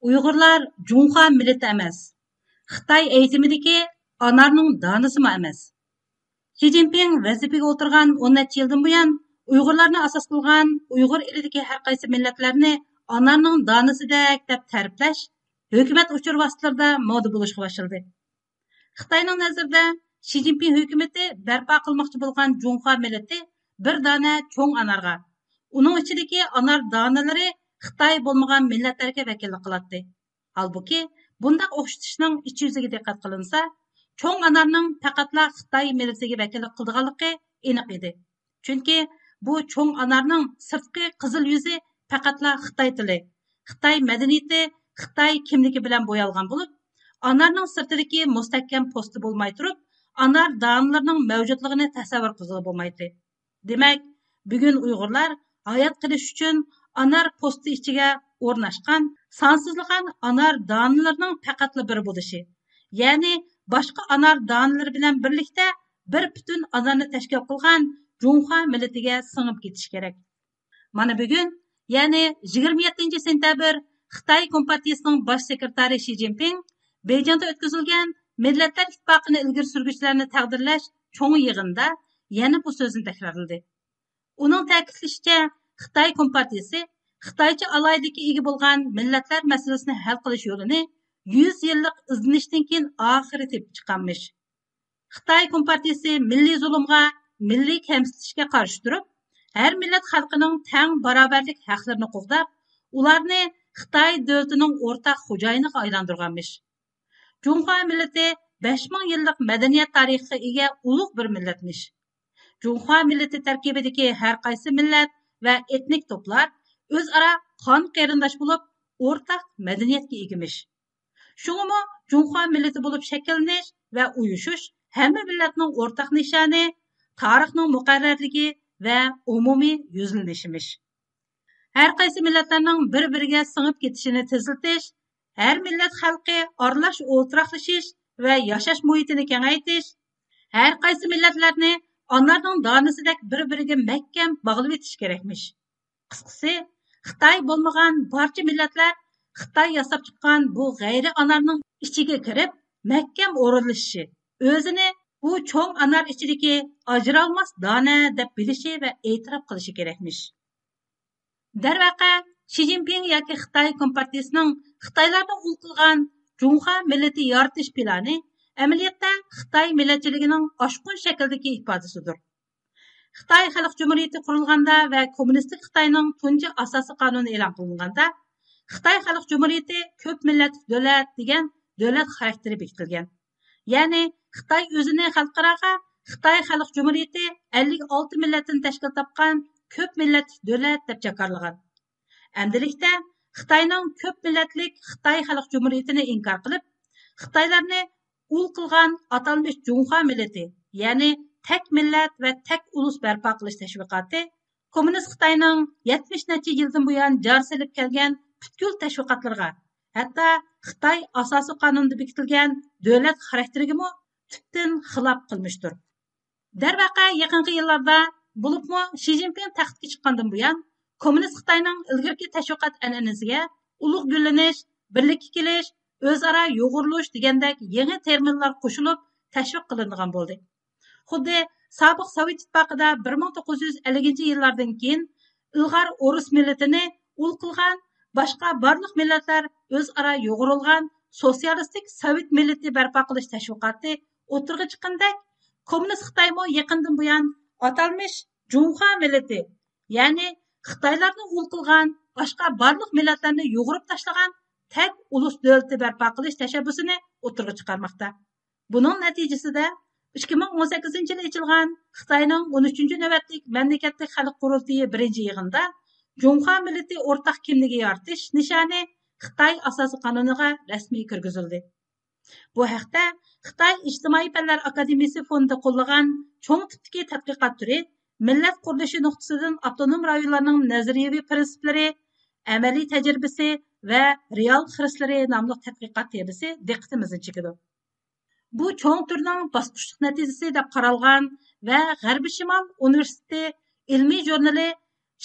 Uyg'urlar Junxo millati emas. Xitoy aytimidagi anarning donasimi emas. Xi Jinping vazifaga o'tirgan 10 necha yildan buyon Uyg'urlarni asos qilgan Uyg'ur elidagi har qaysi millatlarni anarning donasidek deb ta'riflash hukumat uchur vositalarida moda bo'lishga boshladi. Xitoyning nazarida Xi Jinping hukumati barpo qilmoqchi bo'lgan Junxo millati bir dona cho'ng anarga, uning ichidagi anar donalari Xitoy bo'lmagan millatlarga vakillik qiladi. Halbuki bundaq o'xshatishning ichi yuziga diqqat qilinsa, cho'ng anarning faqatla Xitoy millatiga vakillik qildiganligi aniq edi. Chunki bu cho'ng anarning sirtqi qizil yuzi faqatla Xitoy tili, Xitoy madaniyati, Xitoy kimligi bilan bo'yalgan bo'lib, anarning sirtidagi mustahkam posti bo'lmay turib, anar donalarining mavjudligini tasavvur qilib bo'lmaydi. Demak, bugun Uyg'urlar hayot qilish uchun anar posti ichiga o'rnashgan sonsizlagan anar donalarining faqatla biri bo'lishi, ya'ni boshqa anar donalari bilan birlikda bir butun anarni tashkil qilgan Junxo millatiga singib ketish kerak. Mana bugun, ya'ni 27 sentabr Xitoy Kompartiyasining bosh sekretari Xi Jinping Beyjingda o'tkazilgan Millatlar Ittifoqini ilgari surguvchilarni taqdirlash cho'ng yig'inida yana bu so'zni takrorladi. Uning ta'kidlashicha, Xitoy Kompartiyasi Xitoycha alayidagi ega bo'lgan millatlar masalasini hal qilish yo'lini 100 yillik izlanishdan keyin oxiri tepib chiqqanmish. Xitoy Kompartiyasi milliy zulmga, milliy kamsitishga qarshi turib, har millat xalqining teng barobarlik haqlarini qo'g'dab, ularni Xitoy davlatining o'rtaq xo'jayiniga aylantirganmish. Junxo millati 5000 yillik madaniyat tarixiga ega ulug' bir millatmish. Junxo millati tarkibidagi har qaysi millat va etnik to'plar o'zaro qon qarindosh bo'lib, o'rtaq madaniyatga egamish. Shuningmi, Junxo millati bo'lib shakllanish va uyushish hamma millatning o'rtaq nishoni, tarixning muqarrarligi va umumiy yuzlanishimish. Har qaysi millatlarning bir-biriga singib ketishini tezlatish, har millat xalqi oralash o'ltiraqlashish va yashash muhitini kengaytirish, har qaysi millatlarni onlarning donasidek bir-biriga mahkam bog'lab etish kerakmish. Qisqasi, Xitoy bo'lmagan barcha millatlar Xitoy yasab chiqqan bu g'ayri anarning ichiga kirib, mahkam o'rinlashishi, o'zini bu cho'ng anar ichidagi ajralmas dona deb bilishi va e'tirof qilishi kerakmish. Darvaqa, Xi Jinping yoki Xitoy Kompartiyasining Xitoylarni ul qilgan Junxo millati yaratish plani amaliyotda Xitoy millatchiligining oshqun shakldagi ifodasidir. Xitoy Xalq Jumhuriyati qurilganda va kommunistik Xitoyning tunji asosiy qonuni e'lon qilinganda, Xitoy Xalq Jumhuriyati ko'p millatli davlat degan davlat xarakteri bekitilgan. Ya'ni Xitoy o'zini xalqaroga Xitoy Xalq Jumhuriyati 56 millatdan tashkil topgan ko'p millatli davlat deb jakarlagan. Endilikda Xitoyning ko'p millatlik Xitoy Xalq Jumhuriyatini inkor qilib, Xitoylarni ul qilgan atalmish Junxo millati, ya'ni tek millat va tek ulus barpo qilish tashviqoti kommunist Xitoyning 70 necha yildan buyon jar solib kelgan butkul tashviqotlarga, hatto Xitoy asosiy qonunida bekitilgan davlat xarakteriga tubdan xilof qilmishdir. Darvaqa yaqinqi yillarda bo'libmi Xi Jinping taxtga chiqqandan buyon kommunist Xitoyning ilgirki tashviqot an'anasiga ulug' gullanish, birlikka kelish, o'zaro yo'g'irilish degandek yangi terminlar qo'shilib tashviq qilingan bo'ldi. Xuddi sobiq Sovet Ittifoqida 1950-yillardan keyin ilg'or o'rus millatini ul qilgan boshqa barliq millatlar o'zaro yo'g'rilgan sotsialistik Sovet millati barpo qilish tashviqoti o'tirg'i chiqqandek, kommunist Xitoymo yaqindan buyon atalmish Junxo millati, ya'ni Xitoylarni ul qilgan boshqa barliq millatlarni yo'g'irib tashlagan tek ulus davlati barpo qilish tashabbusini o'tirg'i chiqarmoqda. Buning natijasida 2018-yilda ochilgan Xitoyning 13-navbatlik mamlakatlik xalq qurultiyi birinchi yig'inda Junxo millati o'rtaq kimligi yaratish nishoni Xitoy asosiy qonuniga rasmiy kirgizildi. Bu haqda Xitoy ijtimoiy fanlar akademiyasi fondi qo'llagan cho'ng tipdagi tadqiqot turi millat qurilishi nuqtasidan avtonom rayonlarning nazariyaviy prinsiplari, amaliy tajribasi va real xislari nomli tadqiqot temasi diqqatimizni chekadi. Bu cho'ng turning bosqichlik natijasi deb qaralgan va G'arbiy Shimol universiteti ilmiy jurnali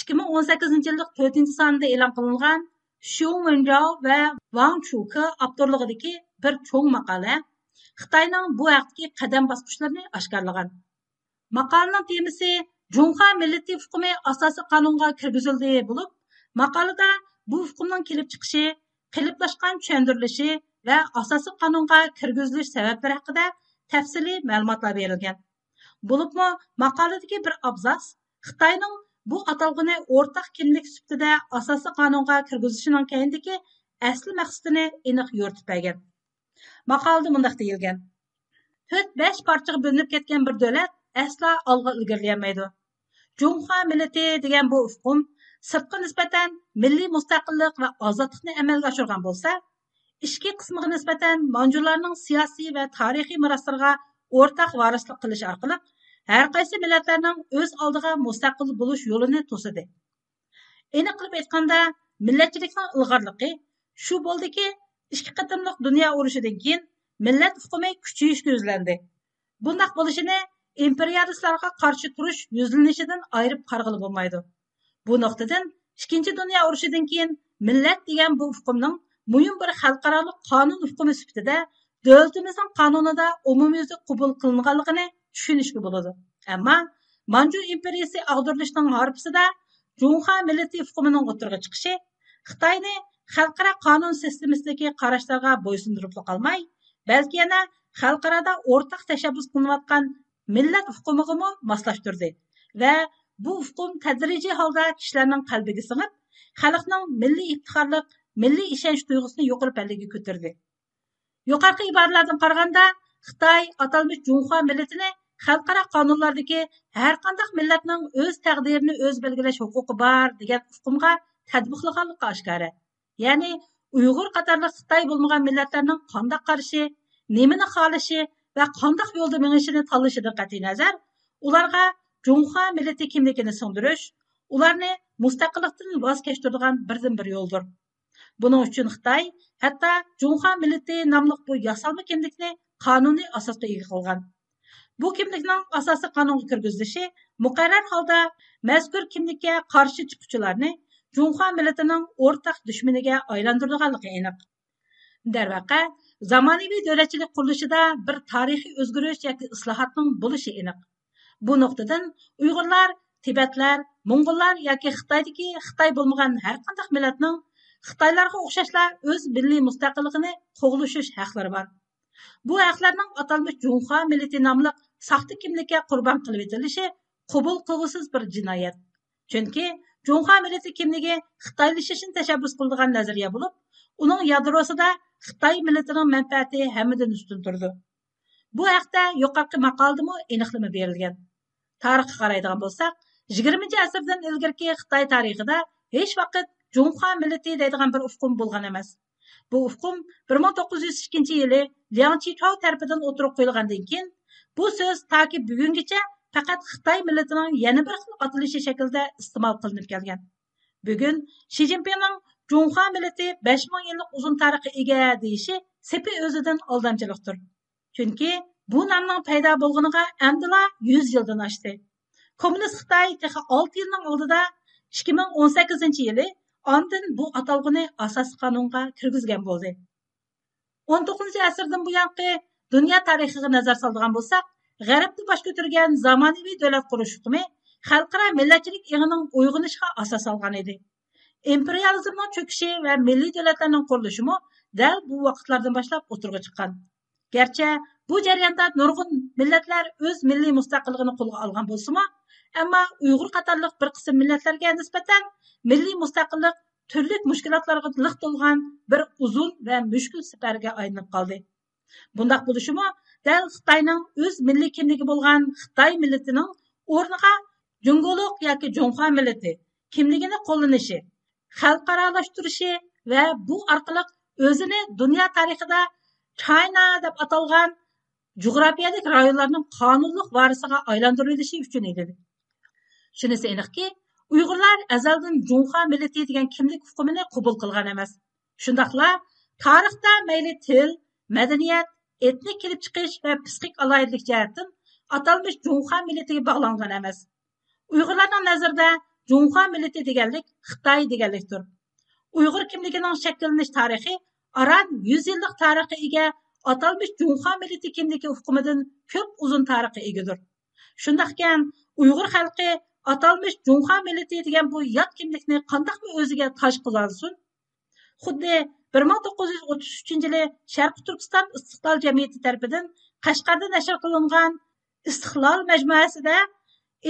2018 yillik 4-sonida e'lon qilingan Xu Wenjiao va Wang Chuke avtorligidagi bir cho'ng maqola Xitoyning bu haqdagi qadam bosqichlarini oshkorlagan. Maqolaning temasi Junxo millati hukmi asosiy qonunga kirgizildi bo'lib, maqolada bu hukmning kelib chiqishi, qiliplashgan tushuntirilishi va asosiy qonunga kirgizilish sabablari haqida tafsiliy ma'lumotlar berilgan. Bo'libmi, maqoladagi bir abzas Xitoyning bu atalg'ini o'rtaq kimlik sifatida asosiy qonunga kirgizishining keyindagi asli maqsadini aniq yo'ritib bergan. Maqolada mundaq deyilgan: 4-5 parchaga bo'linib ketgan bir davlat asla olg'a ilgarilayolmaydi. Junxo millati degan bu hukm sirtqa nisbatan milliy mustaqillik va ozodlikni amalga oshirgan bo'lsa, ichki qismiga nisbatan manjurlarning siyosiy va tarixiy meroslariga o'rtaq varislik qilish orqali har qaysi millatlarning o'z oldiga mustaqil bo'lish yo'lini to'sadi. Aniq qilib aytganda, millatchilikning ilg'orligi shu bo'ldiki, ikki qatimliq dunyo urushidan keyin millat hukmi kuchayishga yuzlandi. Bundaq bo'lishini imperialistlarga qarshi turish yuzlanishidan ayirib qarg'ili bo'lmaydi. Bu nuqtadan ikkinchi dunyo urushidan keyin millat degan bu hukmning muhim bir xalqaro qonun hukmi sifatida davlatimizning qonunida umumyuzli qabul qilinganligini tushunishga bo'ladi. Ammo Manjur imperiyasi ag'dirilishining harpisida Junxo millati hukmining o'tirg'i chiqishi Xitoyni xalqaro qonun sistemasidagi qarashlarga bo'ysundirib qolmay, balki yana xalqarada o'rtaq tashabbus qilinayotgan millat hukmiga moslashtirdi va bu hukm tadrijiy holda kishilarning qalbiga singib, xalqning milliy iftixorlik, milliy ishonch tuyg'usini yuqori pallaga ko'tardi. Yuqorqi iboralardan qaraganda, Xitoy atalmish Junxo millatini xalqaro qonunlardagi har qanday millatning o'z taqdirini o'z belgilash huquqi bor degan hukmga tatbiqlaganligi oshkora. Ya'ni Uyg'ur qatorli Xitoy bo'lmagan millatlarning qanday qarashi, nimani xohlashi va qanday yo'lda mengishini tanlashidan qat'iy nazar, ularga Junxo millati kimligini singdirish, ularni mustaqillikdan voz kechiradigan birdan-bir yo'ldir. Buning uchun Xitoy hatto Junxo millati nomli bu yasalma kimlikni qonuniy asosga ega qilgan. Bu kimlikning asosiy qonunga kirgizilishi muqarrar holda mazkur kimlikka qarshi chiquvchilarni Junxo millatining o'rtaq dushmaniga aylantirganligi aniq. Darvaqa, zamonaviy davlatchilik qurilishida bir tarixiy o'zgarish yoki islohotning bo'lishi aniq. Bu nuqtadan Uyg'urlar, Tibetlar, Mo'ng'ullar yoki Xitoydagi Xitoy bo'lmagan har qanday millatning Xitoylarga o'xshashlar o'z milliy mustaqilligini qo'g'lishish haqlari bor. Bu haqlarning atalmish Junxo millati nomli saxta kimlikka qurbon qilib etilishi qabul qilg'usiz bir jinoyat. Chunki Junxo millati kimligi xitoylashishni tashabbus qiladigan nazariya bo'lib, uning yadrosida Xitoy millatining manfaati hammadan ustun turdi. Bu haqda yuqorqi maqoldami aniqlama berilgan. Tarixga qaraydigan bo'lsak, 20-asrdan ilgirki Xitoy tarixida hech vaqt Junxo millati deydigan bir hukm bo'lgan emas. Bu hukm 1902-yili Liang Qichao tarafidan o'tirib qo'yilgandan keyin bu so'z toki bugungacha faqat Xitoy millatining yana bir xil atalishi shaklida iste'mol qilinib kelgan. Bugun Xi Jinpingning Junxo millati 5000 yillik uzun tarixga ega deyishi sepi o'zidan aldamchilikdir. Chunki bu nomning paydo bo'lganiga amdila 100 yildan oshdi. Kommunist Xitoy 6 yilning oldida 2018-yili ondan bu atalg'ini asosiy qonunga kirgizgan bo'ldi. 19-asrdan buyangi dunyo tarixiga nazar soladigan bo'lsak, G'arbni bosh ko'targan zamonaviy davlat qurish hukmi xalqaro millatchilik ig'ining uyg'onishiga asos olgan edi. Imperializmning cho'kishi va milliy davlatlarning qurilishi dal bu vaqtlardan boshlab o'tirg'i chiqqan. Gerçi bu jarayonda nurg'un millatlar o'z milliy mustaqilligini qo'lga olgan bo'lsa-mu, ammo Uyg'ur qatorliq bir qism millatlarga nisbatan milliy mustaqillik turli mushkulotlarga liq to'lgan bir uzun va mushkul safarga aylanib qoldi. Bundaq bo'lishimi, dal Xitoyning o'z milliy kimligi bo'lgan Xitoy millatining o'rniga Junguluq yoki Junxo millati kimligini qo'llanishi, xalqaralashtirilishi va bu orqali o'zini dunyo tarixida China deb atalgan jug'rafiyalik rayonlarning qonunliq varisiga aylantirilishi uchun edi. Shunisi aniqki, Uyg'urlar azaldan Junxo millati degan kimlik hukmini qabul qilgan emas. Shundaqla tarixda mayli til, madaniyat, etnik kelib chiqish va psixik aloyidlik jihatdan atalmish Junxo millatiga bog'langan emas. Uyg'urlarning nazarida Junxo millati deganlik Xitoy deganlikdir. Uyg'ur kimligining shakllanish tarixi aran 100 yillik tarixga ega atalmış Junxo millati kimligi hukmidan ko'p uzun tarixga egadir. Shundaqkan Uyg'ur xalqi atalmış Junxo millati degan bu yot kimlikni qandoqmi o'ziga tosh qila olsin? Xuddi 1933 yili Sharq Turkiston istiqlol jamiyati tarafidan Qashqarda nashr qilingan Istiqlol majmuasida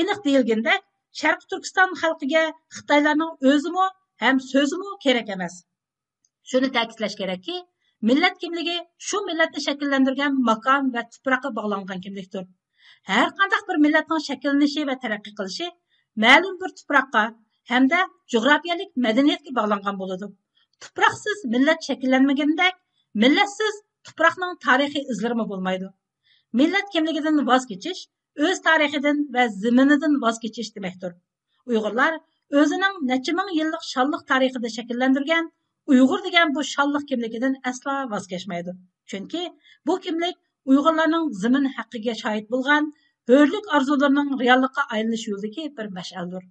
aniq deyilganda, Sharq Turkiston xalqiga Xitoylarning o'zimi ham so'zimi kerak emas. Shuni ta'kidlash kerakki, millat kimligi shu millatni shakllantirgan makon va tuproqqa bog'langan kimlikdir. Har qanday bir millatning shakllanishi va taraqqiy qilishi ma'lum bir tuproqqa hamda jo'grafiyalik madaniyatga bog'langan bo'ladi. Tuproqsiz millat shakllanmagandek, millatsiz tuproqning tarixiy izlari bo'lmaydi. Millat kimligidan voz kechish o'z tarixidan va zaminidan voz kechish demakdir. Uyg'urlar o'zining necha ming yillik shonliq tarixida shakllantirgan Uyg'ur degan bu shonliq kimligidan aslo voz kechmaydi. Chunki bu kimlik Uyg'urlarning zamin haqqiga shohid bo'lgan hurlik orzularining reallikqa aylanish yo'lidagi bir mash'aldir.